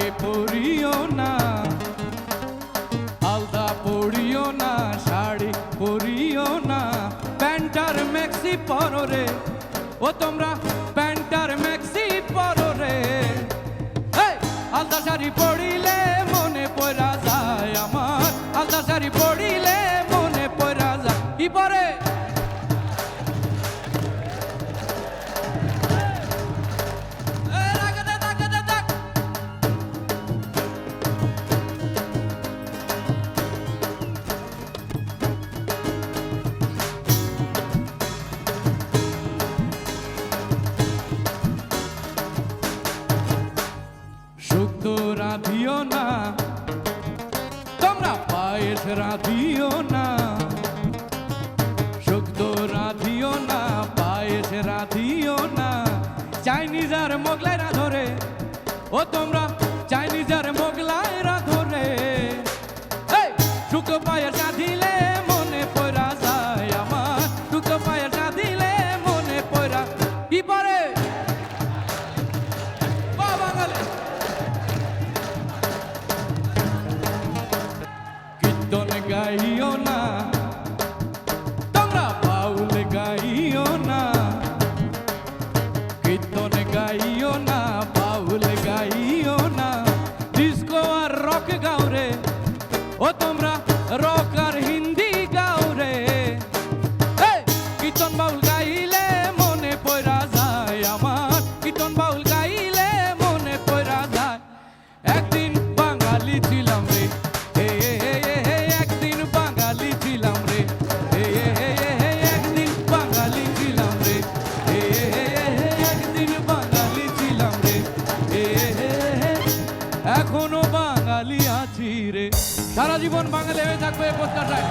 শাড়ি পরিও না, আলতা পরিও না, শাড়ি পরিও না, প্যান্টার ম্যাক্সি পরো রে, ও তোমরা প্যান্টার ম্যাক্সি পরো রে। আলতা শাড়ি পরিলে মনে পড়া যায় আমার, আলতা শাড়ি পরিলে মনে পড়া যায়। কি পরে শুক্তো রাধিও না, তোমরা পায়েস রাধিও না, শুক্তো রাধিও না, পায়েস রাধিও না, চাইনিজ আর মোগলাই রাধো রে, ও তোমরা চাইনিজ আর মোগলাই রাধো রে। শুক্তো পায়েস রাধিলে মনে পড়া যায় আমার, শুক্তো পায়েস রাধিলে মনে পড়া। কি পরে কীর্তন গাইও না, তোমরা বাউল গাইও না, কীর্তন গাইও না, বাউল গাইও না, ডিস্কো আর রক গাও রে, ও তোমরা রক আর হিন্দি গাও রে। কীর্তন বাউল গাইলে মনে পড়া যায় আমার, কীর্তন বাউল গাইলে মনে পড়া যায়। একদিন বাঙালি ছিলাম রে, একদিন বাঙালি ছিলাম রে, একদিন বাঙালি ছিলাম রে, একদিন বাঙালি ছিলাম রে, এখনো বাঙালি আছি রে। সারা জীবন বাঙালি হয়ে থাকবে, প্রত্যাশায়।